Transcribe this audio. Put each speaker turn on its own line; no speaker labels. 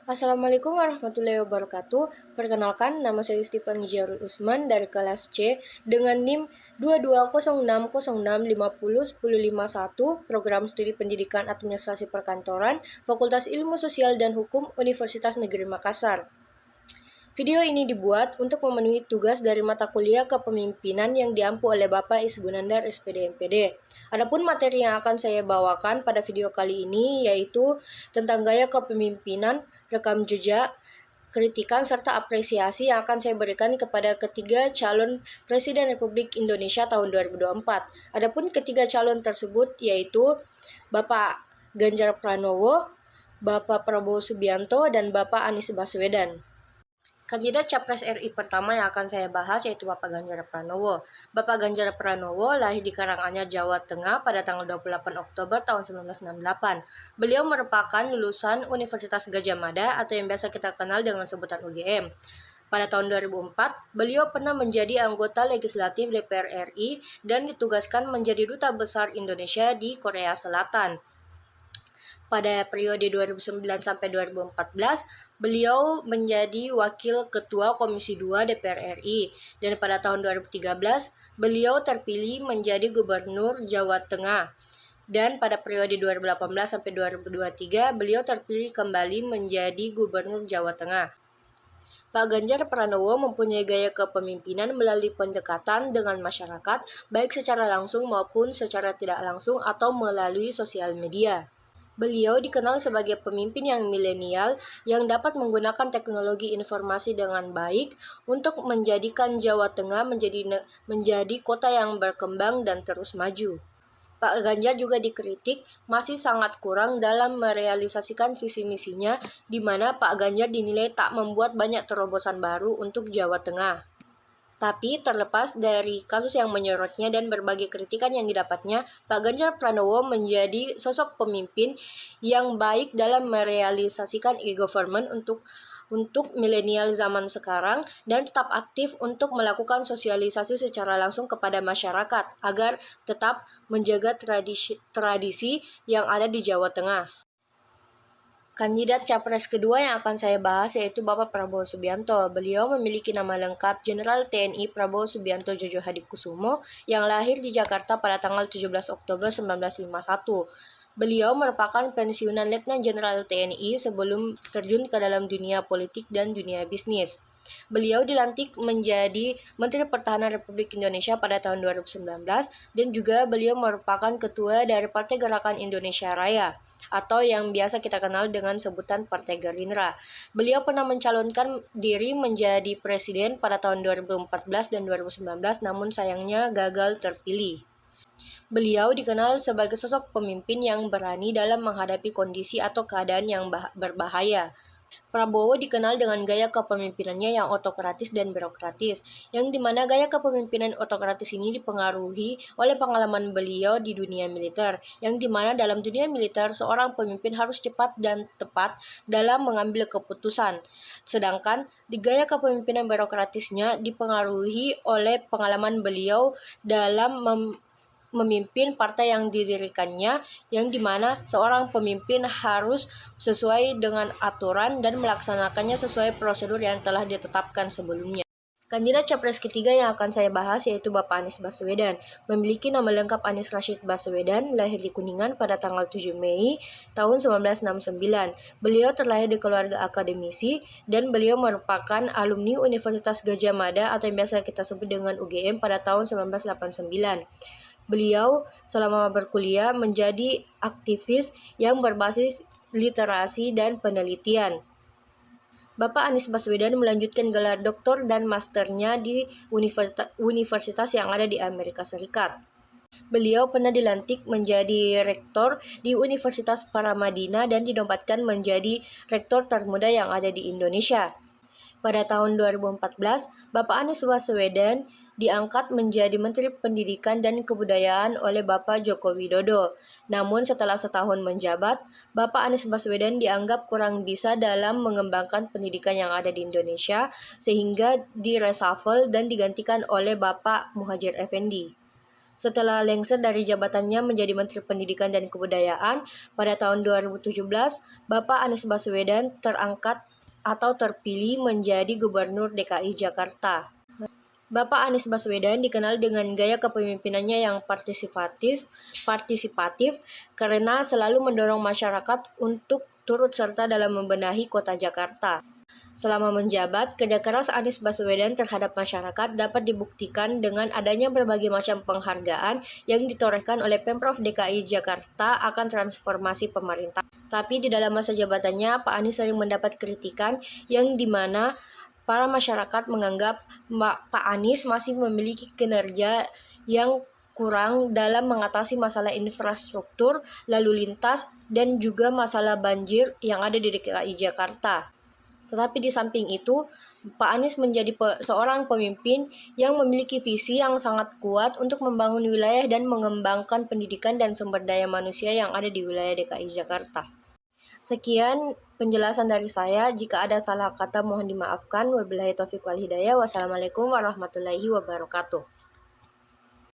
Assalamualaikum warahmatullahi wabarakatuh. Perkenalkan, nama saya Stephen Jarul Usman dari kelas C dengan NIM 220606501051, Program Studi Pendidikan Administrasi Perkantoran, Fakultas Ilmu Sosial dan Hukum Universitas Negeri Makassar. Video ini dibuat untuk memenuhi tugas dari mata kuliah kepemimpinan yang diampu oleh Bapak Isgunandar SPD MPD. Adapun materi yang akan saya bawakan pada video kali ini yaitu tentang gaya kepemimpinan, rekam jejak, kritikan, serta apresiasi yang akan saya berikan kepada ketiga calon Presiden Republik Indonesia tahun 2024. Adapun ketiga calon tersebut yaitu Bapak Ganjar Pranowo, Bapak Prabowo Subianto, dan Bapak Anies Baswedan. Kandidat Capres RI pertama yang akan saya bahas yaitu Bapak Ganjar Pranowo. Bapak Ganjar Pranowo lahir di Karanganyar, Jawa Tengah pada tanggal 28 Oktober tahun 1968. Beliau merupakan lulusan Universitas Gadjah Mada atau yang biasa kita kenal dengan sebutan UGM. Pada tahun 2004, beliau pernah menjadi anggota legislatif DPR RI dan ditugaskan menjadi Duta Besar Indonesia di Korea Selatan. Pada periode 2009 sampai 2014, beliau menjadi Wakil Ketua Komisi 2 DPR RI, dan pada tahun 2013, beliau terpilih menjadi Gubernur Jawa Tengah. Dan pada periode 2018 sampai 2023, beliau terpilih kembali menjadi Gubernur Jawa Tengah. Pak Ganjar Pranowo mempunyai gaya kepemimpinan melalui pendekatan dengan masyarakat, baik secara langsung maupun secara tidak langsung atau melalui sosial media. Beliau dikenal sebagai pemimpin yang milenial yang dapat menggunakan teknologi informasi dengan baik untuk menjadikan Jawa Tengah menjadi kota yang berkembang dan terus maju. Pak Ganjar juga dikritik masih sangat kurang dalam merealisasikan visi misinya, di mana Pak Ganjar dinilai tak membuat banyak terobosan baru untuk Jawa Tengah. Tapi terlepas dari kasus yang menyorotnya dan berbagai kritikan yang didapatnya, Pak Ganjar Pranowo menjadi sosok pemimpin yang baik dalam merealisasikan e-government untuk milenial zaman sekarang dan tetap aktif untuk melakukan sosialisasi secara langsung kepada masyarakat agar tetap menjaga tradisi yang ada di Jawa Tengah. Kandidat Capres kedua yang akan saya bahas yaitu Bapak Prabowo Subianto. Beliau memiliki nama lengkap Jenderal TNI Prabowo Subianto Jojo Hadikusumo yang lahir di Jakarta pada tanggal 17 Oktober 1951. Beliau merupakan pensiunan Letnan Jenderal TNI sebelum terjun ke dalam dunia politik dan dunia bisnis. Beliau dilantik menjadi Menteri Pertahanan Republik Indonesia pada tahun 2019 dan juga beliau merupakan ketua dari Partai Gerakan Indonesia Raya atau yang biasa kita kenal dengan sebutan Partai Gerindra. Beliau pernah mencalonkan diri menjadi presiden pada tahun 2014 dan 2019, namun sayangnya gagal terpilih. Beliau dikenal sebagai sosok pemimpin yang berani dalam menghadapi kondisi atau keadaan yang berbahaya. Prabowo dikenal dengan gaya kepemimpinannya yang otokratis dan birokratis, yang dimana gaya kepemimpinan otokratis ini dipengaruhi oleh pengalaman beliau di dunia militer, yang dimana dalam dunia militer seorang pemimpin harus cepat dan tepat dalam mengambil keputusan. Sedangkan di gaya kepemimpinan birokratisnya dipengaruhi oleh pengalaman beliau dalam memimpin partai yang didirikannya, yang dimana seorang pemimpin harus sesuai dengan aturan dan melaksanakannya sesuai prosedur yang telah ditetapkan sebelumnya. Kandidat Capres ketiga yang akan saya bahas yaitu Bapak Anies Baswedan. Memiliki nama lengkap Anies Rashid Baswedan, lahir di Kuningan pada tanggal 7 Mei tahun 1969. Beliau terlahir di keluarga akademisi dan beliau merupakan alumni Universitas Gadjah Mada atau yang biasa kita sebut dengan UGM pada tahun 1989. Beliau selama berkuliah menjadi aktivis yang berbasis literasi dan penelitian. Bapak Anies Baswedan melanjutkan gelar doktor dan masternya di universitas yang ada di Amerika Serikat. Beliau pernah dilantik menjadi rektor di Universitas Paramadina dan dinobatkan menjadi rektor termuda yang ada di Indonesia. Pada tahun 2014, Bapak Anies Baswedan diangkat menjadi Menteri Pendidikan dan Kebudayaan oleh Bapak Joko Widodo. Namun setelah setahun menjabat, Bapak Anies Baswedan dianggap kurang bisa dalam mengembangkan pendidikan yang ada di Indonesia sehingga direshuffle dan digantikan oleh Bapak Muhadjir Effendi. Setelah lengser dari jabatannya menjadi Menteri Pendidikan dan Kebudayaan, pada tahun 2017, Bapak Anies Baswedan terangkat atau terpilih menjadi Gubernur DKI Jakarta. Bapak Anies Baswedan dikenal dengan gaya kepemimpinannya yang partisipatif karena selalu mendorong masyarakat untuk turut serta dalam membenahi kota Jakarta. Selama menjabat, kerja keras Anies Baswedan terhadap masyarakat dapat dibuktikan dengan adanya berbagai macam penghargaan yang ditorehkan oleh Pemprov DKI Jakarta akan transformasi pemerintah. Tapi di dalam masa jabatannya, Pak Anies sering mendapat kritikan yang dimana para masyarakat menganggap Pak Anies masih memiliki kinerja yang kurang dalam mengatasi masalah infrastruktur, lalu lintas, dan juga masalah banjir yang ada di DKI Jakarta. Tetapi di samping itu, Pak Anies menjadi seorang pemimpin yang memiliki visi yang sangat kuat untuk membangun wilayah dan mengembangkan pendidikan dan sumber daya manusia yang ada di wilayah DKI Jakarta. Sekian penjelasan dari saya. Jika ada salah kata mohon dimaafkan. Wabillahi taufiq wal hidayah. Wassalamualaikum warahmatullahi wabarakatuh.